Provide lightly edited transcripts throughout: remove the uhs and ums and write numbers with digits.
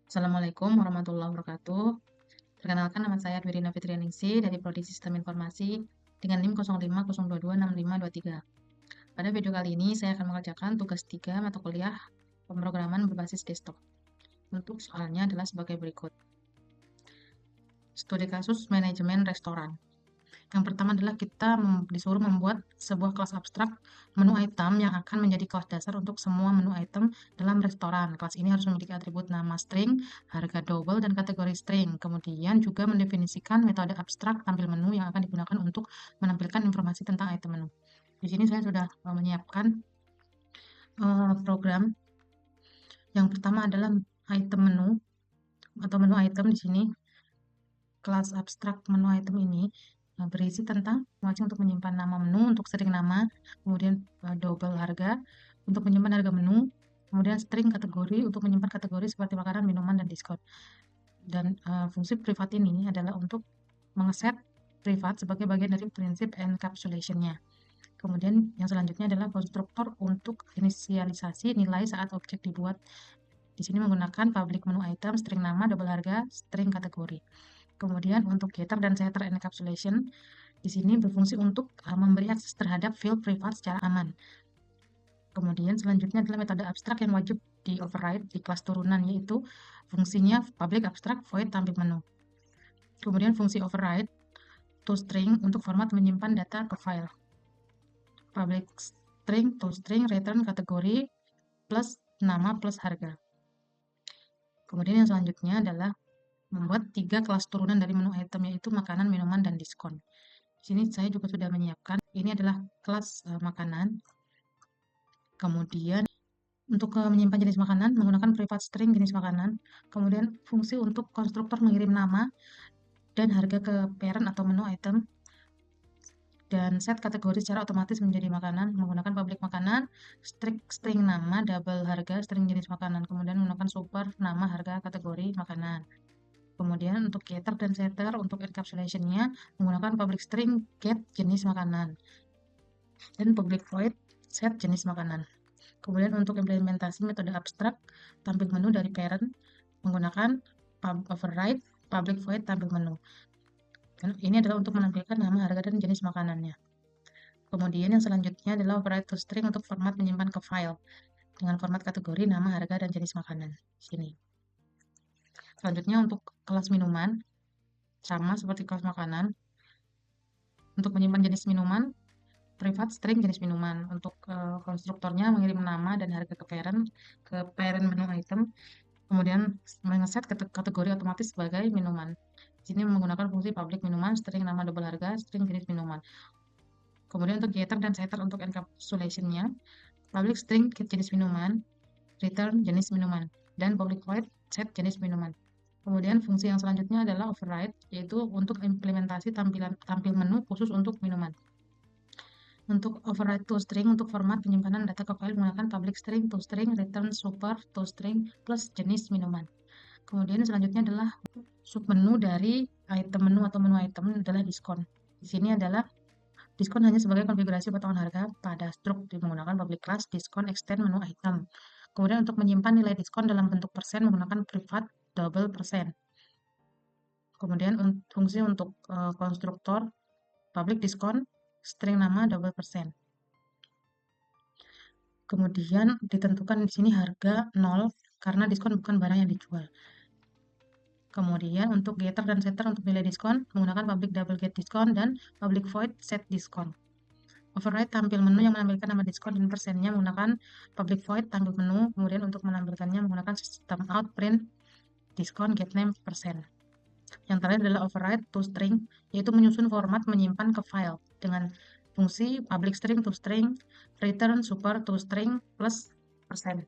Assalamualaikum warahmatullahi wabarakatuh. Perkenalkan, nama saya Dwirina Fitrianingsih dari Prodi Sistem Informasi dengan NIM 0502265523. Pada video kali ini saya akan mengerjakan tugas 3 mata kuliah pemrograman berbasis desktop. Untuk soalnya adalah sebagai berikut. Studi kasus manajemen restoran. Yang pertama adalah kita disuruh membuat sebuah kelas abstrak menu item yang akan menjadi kelas dasar untuk semua menu item dalam restoran. Kelas ini harus memiliki atribut nama string, harga double, dan kategori string. Kemudian juga mendefinisikan metode abstrak tampil menu yang akan digunakan untuk menampilkan informasi tentang item menu. Di sini saya sudah menyiapkan program. Yang pertama adalah item menu atau menu item. Di sini kelas abstrak menu item ini berisi tentang informasi untuk menyimpan nama menu, untuk string nama, kemudian double harga untuk menyimpan harga menu, kemudian string kategori untuk menyimpan kategori seperti makanan, minuman, dan diskon. Dan fungsi privat ini adalah untuk mengeset privat sebagai bagian dari prinsip encapsulation-nya. Kemudian yang selanjutnya adalah konstruktor untuk inisialisasi nilai saat objek dibuat. Di sini menggunakan public menu item, string nama, double harga, string kategori. Kemudian untuk getter dan setter encapsulation di sini berfungsi untuk memberi akses terhadap field privat secara aman. Kemudian selanjutnya adalah metode abstrak yang wajib di override di kelas turunan, yaitu fungsinya public abstract void tampil menu. Kemudian fungsi override toString untuk format menyimpan data ke file. Public string toString return kategori plus nama plus harga. Kemudian yang selanjutnya adalah membuat 3 kelas turunan dari menu item, yaitu makanan, minuman, dan diskon. Di sini saya juga sudah menyiapkan. Ini adalah kelas makanan. Kemudian untuk menyimpan jenis makanan menggunakan private string jenis makanan. Kemudian fungsi untuk konstruktor mengirim nama dan harga ke parent atau menu item. Dan set kategori secara otomatis menjadi makanan menggunakan public makanan, string nama, double harga, string jenis makanan. Kemudian menggunakan super nama, harga, kategori makanan. Kemudian untuk getter dan setter untuk encapsulation-nya menggunakan public string get jenis makanan dan public void set jenis makanan. Kemudian untuk implementasi metode abstrak tampil menu dari parent menggunakan override public void tampil menu. Dan ini adalah untuk menampilkan nama, harga, dan jenis makanannya. Kemudian yang selanjutnya adalah override toString untuk format menyimpan ke file dengan format kategori, nama, harga, dan jenis makanan. Sini. Selanjutnya untuk kelas minuman, sama seperti kelas makanan. Untuk menyimpan jenis minuman, private string jenis minuman. Untuk konstruktornya mengirim nama dan harga ke parent menu item. Kemudian mengeset kategori otomatis sebagai minuman. Di sini menggunakan fungsi public minuman, string nama, double harga, string jenis minuman. Kemudian untuk getter dan setter untuk encapsulation-nya, public string get jenis minuman, return jenis minuman, dan public void set jenis minuman. Kemudian fungsi yang selanjutnya adalah override, yaitu untuk implementasi tampil menu khusus untuk minuman. Untuk override toString untuk format penyimpanan data ke file menggunakan public string toString return super toString plus jenis minuman. Kemudian selanjutnya adalah submenu dari item menu atau menu item adalah diskon. Di sini adalah diskon hanya sebagai konfigurasi potongan harga pada struk menggunakan public class diskon extend menu item. Kemudian untuk menyimpan nilai diskon dalam bentuk persen menggunakan private double persen. Kemudian fungsi untuk konstruktor public diskon string nama double persen. Kemudian ditentukan di sini harga 0 karena diskon bukan barang yang dijual. Kemudian untuk getter dan setter untuk nilai diskon menggunakan public double get diskon dan public void set diskon. Override tampil menu yang menampilkan nama diskon dan persennya menggunakan public void tampil menu. Kemudian untuk menampilkannya menggunakan system out print diskon get name persen. Yang terakhir adalah override toString, yaitu menyusun format menyimpan ke file dengan fungsi public string toString return super toString plus persen.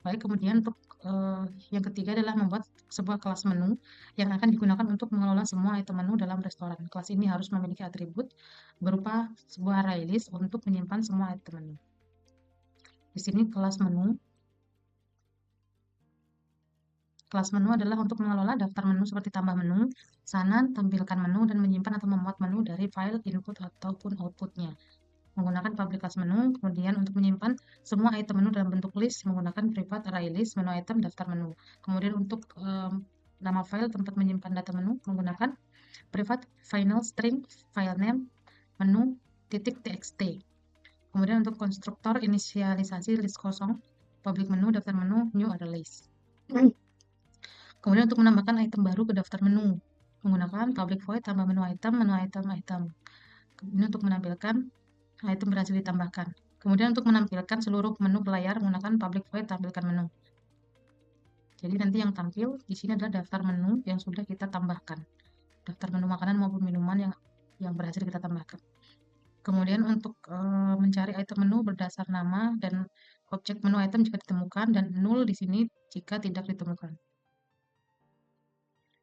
Baik, kemudian untuk yang ketiga adalah membuat sebuah kelas menu yang akan digunakan untuk mengelola semua item menu dalam restoran. Kelas ini harus memiliki atribut berupa sebuah array list untuk menyimpan semua item menu. Di sini kelas menu. Kelas menu adalah untuk mengelola daftar menu seperti tambah menu, pesanan, tampilkan menu, dan menyimpan atau memuat menu dari file input ataupun outputnya. menggunakan public class menu. Kemudian untuk menyimpan semua item menu dalam bentuk list menggunakan private array list menu item daftar menu. Kemudian untuk nama file tempat menyimpan data menu menggunakan private final string file name menu .txt. Kemudian untuk konstruktor inisialisasi list kosong public menu daftar menu new array list. Kemudian untuk menambahkan item baru ke daftar menu menggunakan public void tambah menu item. Kemudian untuk menampilkan item berhasil ditambahkan. Kemudian untuk menampilkan seluruh menu ke layar menggunakan public void tampilkan menu. Jadi nanti yang tampil di sini adalah daftar menu yang sudah kita tambahkan. Daftar menu makanan maupun minuman yang berhasil kita tambahkan. Kemudian untuk mencari item menu berdasar nama dan objek menu item jika ditemukan dan nul di sini jika tidak ditemukan.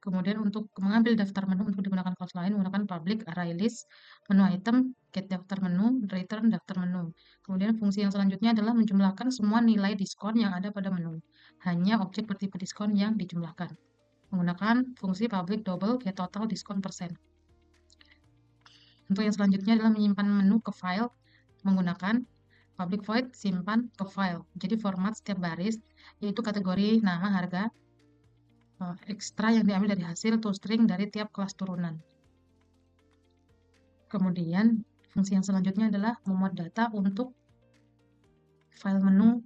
Kemudian untuk mengambil daftar menu untuk digunakan class lain menggunakan public array list menu item get daftar menu return daftar menu. Kemudian fungsi yang selanjutnya adalah menjumlahkan semua nilai diskon yang ada pada menu. Hanya objek bertipe diskon yang dijumlahkan menggunakan fungsi public double get total diskon persen. Untuk yang selanjutnya adalah menyimpan menu ke file menggunakan public void simpan ke file. Jadi format setiap baris yaitu kategori nama harga ekstra yang diambil dari hasil toString dari tiap kelas turunan. Kemudian fungsi yang selanjutnya adalah memuat data untuk file menu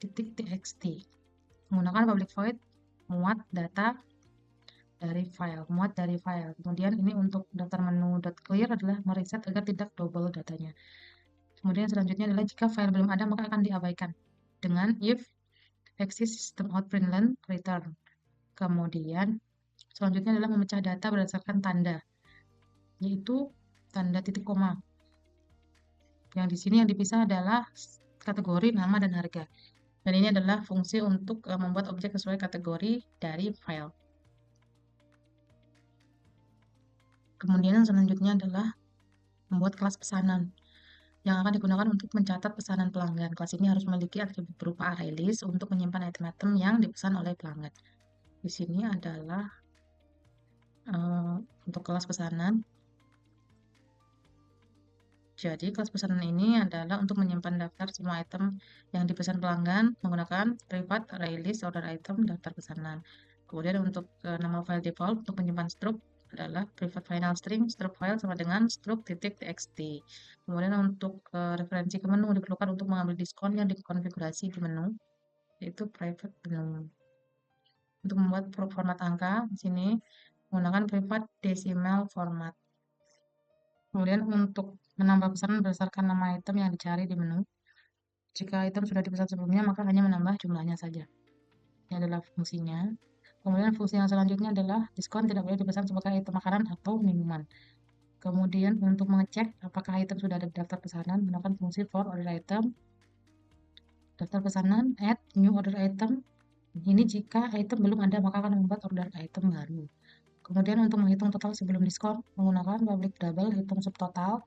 .txt menggunakan public void muat data dari file, Kemudian ini untuk daftar menu .clear adalah mereset agar tidak double datanya. Kemudian selanjutnya adalah jika file belum ada maka akan diabaikan dengan if exist system out println return. Kemudian selanjutnya adalah memecah data berdasarkan tanda, yaitu tanda titik koma. Yang di sini yang dipisah adalah kategori nama dan harga. Dan ini adalah fungsi untuk membuat objek sesuai kategori dari file. Kemudian yang selanjutnya adalah membuat kelas pesanan yang akan digunakan untuk mencatat pesanan pelanggan. Kelas ini harus memiliki atribut berupa array list untuk menyimpan item-item yang dipesan oleh pelanggan. Di sini adalah untuk kelas pesanan. Jadi kelas pesanan ini adalah untuk menyimpan daftar semua item yang dipesan pelanggan menggunakan private array list order item daftar pesanan. Kemudian untuk nama file default untuk menyimpan struct adalah private final string struct file sama dengan struct.txt. Kemudian untuk referensi ke menu diperlukan untuk mengambil diskon yang dikonfigurasi di menu, yaitu private menu. Untuk membuat format angka di sini menggunakan private decimal format. Kemudian untuk menambah pesanan berdasarkan nama item yang dicari di menu. Jika item sudah dipesan sebelumnya, maka hanya menambah jumlahnya saja. Ini adalah fungsinya. Kemudian fungsi yang selanjutnya adalah diskon tidak boleh dipesan sebagai item makanan atau minuman. Kemudian untuk mengecek apakah item sudah ada di daftar pesanan, menggunakan fungsi for order item, daftar pesanan, add new order item. Ini jika item belum ada, maka akan membuat order item baru. Kemudian untuk menghitung total sebelum diskon, menggunakan public double hitung subtotal.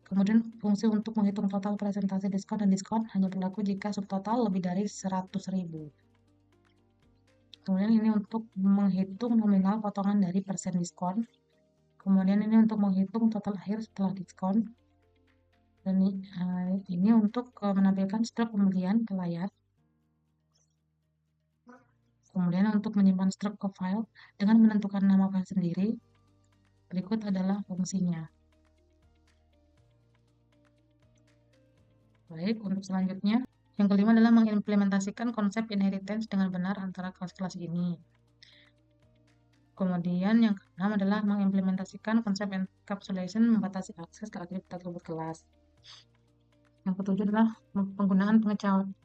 Kemudian fungsi untuk menghitung total presentasi diskon dan diskon hanya berlaku jika subtotal lebih dari 100.000. Kemudian ini untuk menghitung nominal potongan dari persen diskon. Kemudian ini untuk menghitung total akhir setelah diskon. Dan ini untuk menampilkan struk pembelian ke layar. Kemudian untuk menyimpan struk ke file dengan menentukan nama file sendiri, berikut adalah fungsinya. Baik, untuk selanjutnya, yang kelima adalah mengimplementasikan konsep inheritance dengan benar antara kelas-kelas ini. Kemudian yang keenam adalah mengimplementasikan konsep encapsulation membatasi akses ke atribut kelas. Yang ketujuh adalah penggunaan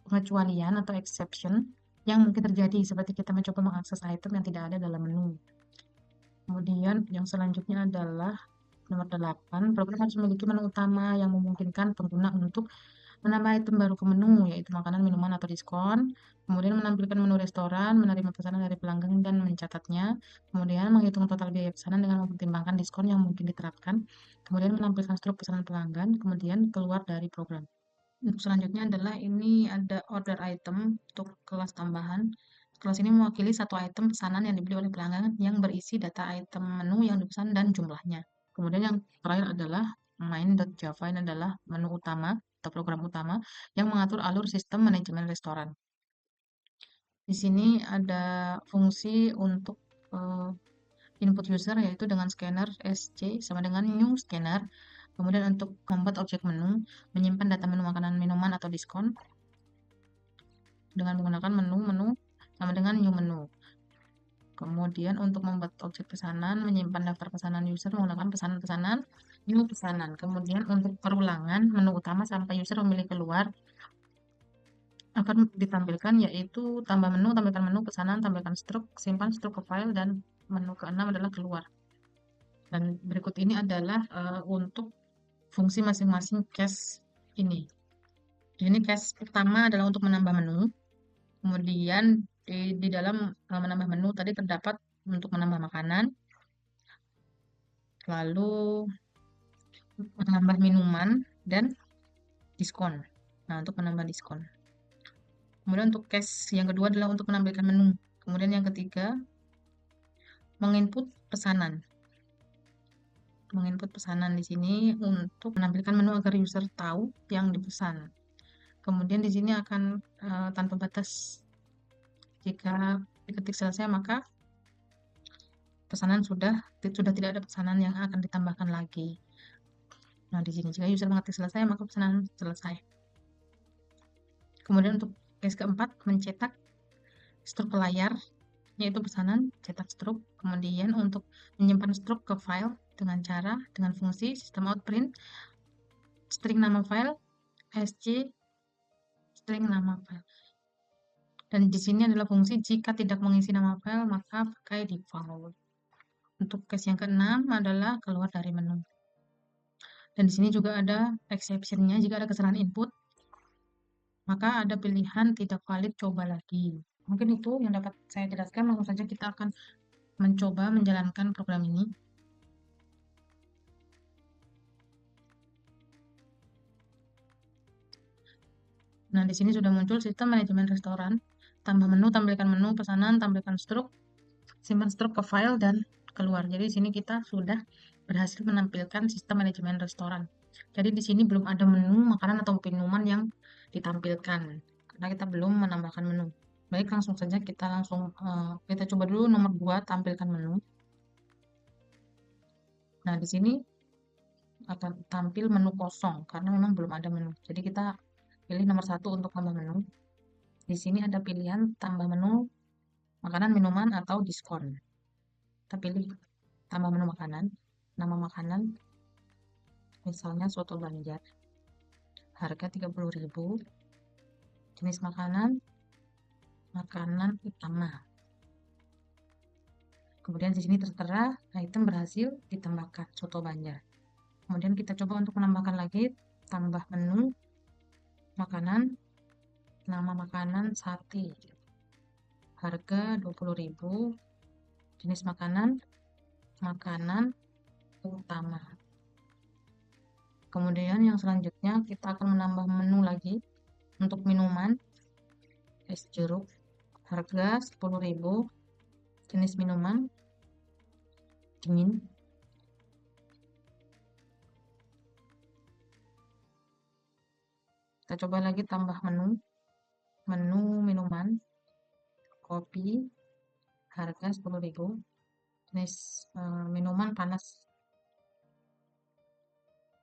pengecualian atau exception yang mungkin terjadi seperti kita mencoba mengakses item yang tidak ada dalam menu. Kemudian yang selanjutnya adalah nomor 8, program harus memiliki menu utama yang memungkinkan pengguna untuk menambah item baru ke menu, yaitu makanan, minuman, atau diskon. Kemudian menampilkan menu restoran, menerima pesanan dari pelanggan dan mencatatnya. Kemudian menghitung total biaya pesanan dengan mempertimbangkan diskon yang mungkin diterapkan. Kemudian menampilkan struk pesanan pelanggan, kemudian keluar dari program. Untuk selanjutnya adalah ini ada order item untuk kelas tambahan. Kelas ini mewakili satu item pesanan yang dibeli oleh pelanggan yang berisi data item menu yang dipesan dan jumlahnya. Kemudian yang terakhir adalah main.java ini adalah menu utama atau program utama yang mengatur alur sistem manajemen restoran. Di sini ada fungsi untuk input user, yaitu dengan scanner SC sama dengan new scanner. Kemudian untuk membuat objek menu, menyimpan data menu makanan, minuman, atau diskon dengan menggunakan menu sama dengan new menu. Kemudian untuk membuat objek pesanan, menyimpan daftar pesanan user menggunakan pesanan-pesanan, new pesanan. Kemudian untuk perulangan, menu utama sampai user memilih keluar akan ditampilkan, yaitu tambah menu, tampilkan menu, pesanan, tampilkan struk, simpan struk ke file, dan menu ke-6 adalah keluar. Dan berikut ini adalah untuk fungsi masing-masing case ini. Di sini case pertama adalah untuk menambah menu. Kemudian di dalam menambah menu tadi terdapat untuk menambah makanan, lalu menambah minuman, dan diskon. Nah, untuk menambah diskon. Kemudian untuk case yang kedua adalah untuk menampilkan menu. Kemudian yang ketiga, menginput pesanan. Menginput pesanan di sini untuk menampilkan menu agar user tahu yang dipesan. Kemudian di sini akan tanpa batas. Jika diketik selesai, maka pesanan sudah tidak ada pesanan yang akan ditambahkan lagi. Nah, di sini jika user mengetik selesai, maka pesanan selesai. Kemudian untuk case keempat, mencetak struk ke layar, yaitu pesanan cetak struk. Kemudian untuk menyimpan struk ke file dengan fungsi system out print string nama file sc string nama file. Dan di sini adalah fungsi jika tidak mengisi nama file maka pakai default. Untuk case yang keenam adalah keluar dari menu. Dan di sini juga ada exception-nya, jika ada kesalahan input maka ada pilihan tidak valid, coba lagi. Mungkin itu yang dapat saya jelaskan. Langsung saja kita akan mencoba menjalankan program ini. Nah, di sini sudah muncul sistem manajemen restoran. Tambah menu, tampilkan menu, pesanan, tampilkan struk, simpan struk ke file, dan keluar. Jadi di sini kita sudah berhasil menampilkan sistem manajemen restoran. Jadi di sini belum ada menu makanan atau minuman yang ditampilkan karena kita belum menambahkan menu. Baik, langsung saja kita coba dulu nomor 2, tampilkan menu. Nah, di sini akan tampil menu kosong karena memang belum ada menu. Jadi kita pilih nomor 1 untuk tambah menu. Di sini ada pilihan tambah menu makanan, minuman, atau diskon. Kita pilih tambah menu makanan. Nama makanan misalnya soto Banjar. Harga 30.000. Jenis makanan utama. Kemudian di sini tertera item berhasil ditambahkan soto Banjar. Kemudian kita coba untuk menambahkan lagi, tambah menu makanan, nama makanan sate. Harga 20.000. Jenis makanan utama. Kemudian yang selanjutnya kita akan menambah menu lagi untuk minuman, es jeruk, harga 10.000. Jenis minuman dingin. Kita coba lagi tambah menu minuman, kopi, harga 10.000. Jenis minuman panas.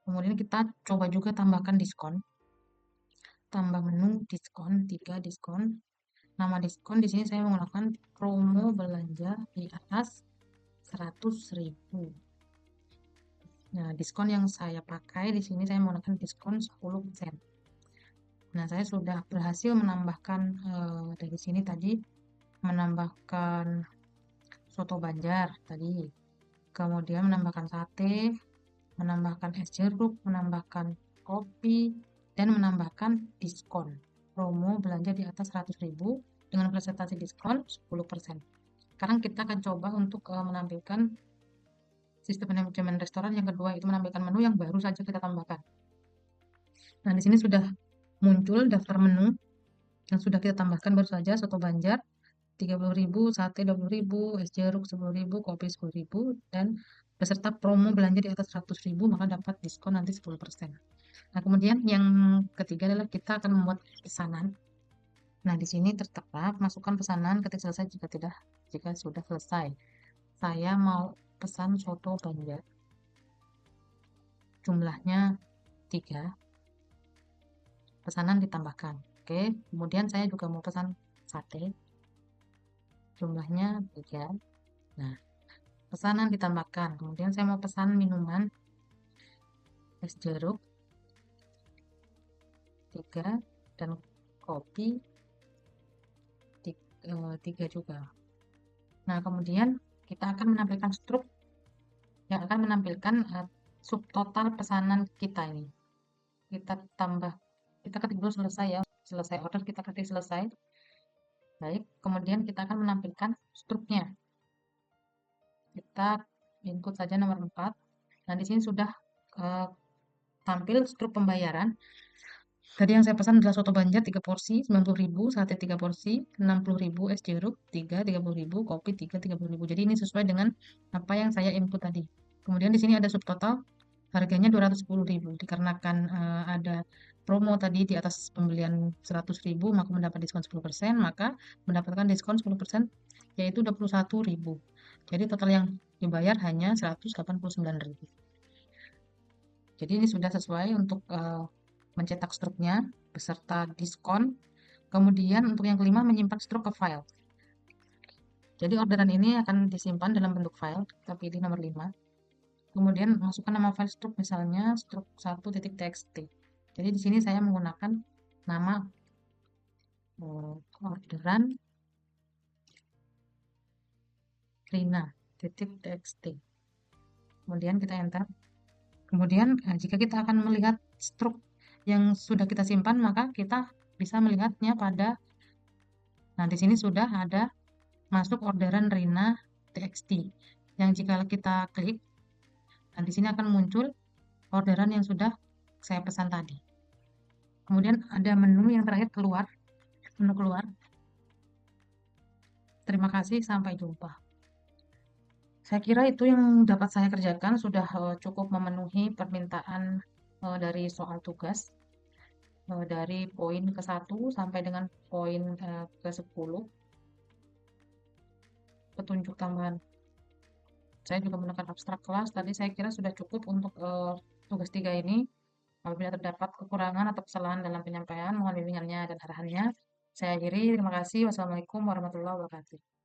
Kemudian kita coba juga tambahkan diskon. Tambah menu diskon, 3 diskon. Nama diskon di sini saya menggunakan promo belanja di atas 100.000. Nah, diskon yang saya pakai di sini saya menggunakan diskon 10%. Nah, saya sudah berhasil menambahkan dari sini tadi menambahkan soto Banjar tadi. Kemudian menambahkan sate, menambahkan es jeruk, menambahkan kopi, dan menambahkan diskon. Promo belanja di atas 100.000 dengan presentasi diskon 10%. Sekarang kita akan coba untuk menampilkan sistem manajemen restoran yang kedua, itu menampilkan menu yang baru saja kita tambahkan. Nah, di sini sudah muncul daftar menu yang sudah kita tambahkan baru saja, soto Banjar 30.000, sate 20.000, es jeruk 10.000, kopi 10.000, dan beserta promo belanja di atas 100.000 maka dapat diskon nanti 10%. Nah, kemudian yang ketiga adalah kita akan membuat pesanan. Nah, di sini tertera masukkan pesanan ketik selesai jika sudah selesai. Saya mau pesan soto Banjar. Jumlahnya 3. Pesanan ditambahkan. Oke, kemudian saya juga mau pesan sate. Jumlahnya 3. Nah, pesanan ditambahkan. Kemudian saya mau pesan minuman es jeruk 3 dan kopi 3 juga. Nah, kemudian kita akan menampilkan struk yang akan menampilkan subtotal pesanan kita ini. Kita ketik dulu selesai ya. Selesai order, kita ketik selesai. Baik, kemudian kita akan menampilkan struknya. Kita input saja nomor 4. Nah, di sini sudah tampil struk pembayaran. Tadi yang saya pesan adalah soto Banjar 3 porsi, 90.000, sate 3 porsi, 60.000, es jeruk 3, 30.000, kopi 3, 30.000. Jadi ini sesuai dengan apa yang saya input tadi. Kemudian di sini ada subtotal, harganya 210.000. Dikarenakan ada promo tadi di atas pembelian 100.000, maka mendapat diskon 10%, maka mendapatkan diskon 10%, yaitu 21.000. Jadi total yang dibayar hanya 189.000. Jadi ini sudah sesuai untuk mencetak struknya beserta diskon. Kemudian untuk yang kelima, menyimpan struk ke file. Jadi orderan ini akan disimpan dalam bentuk file. Kita pilih nomor 5. Kemudian masukkan nama file struk, misalnya struk 1.txt. Jadi di sini saya menggunakan nama orderan Rina.txt. Kemudian kita enter. Kemudian jika kita akan melihat struk yang sudah kita simpan, maka kita bisa melihatnya pada, nah di sini sudah ada masuk orderan Rina.txt yang jika kita klik, nah di sini akan muncul orderan yang sudah saya pesan tadi. Kemudian ada menu yang terakhir keluar, menu keluar. Terima kasih, sampai jumpa. Saya kira itu yang dapat saya kerjakan, sudah cukup memenuhi permintaan dari soal tugas. Dari poin ke-1 sampai dengan poin ke-10. Petunjuk tambahan. Saya juga menggunakan abstrak kelas. Tadi saya kira sudah cukup untuk tugas 3 ini. Apabila terdapat kekurangan atau kesalahan dalam penyampaian, mohon bimbingannya dan arahannya. Saya akhiri. Terima kasih. Wassalamualaikum warahmatullahi wabarakatuh.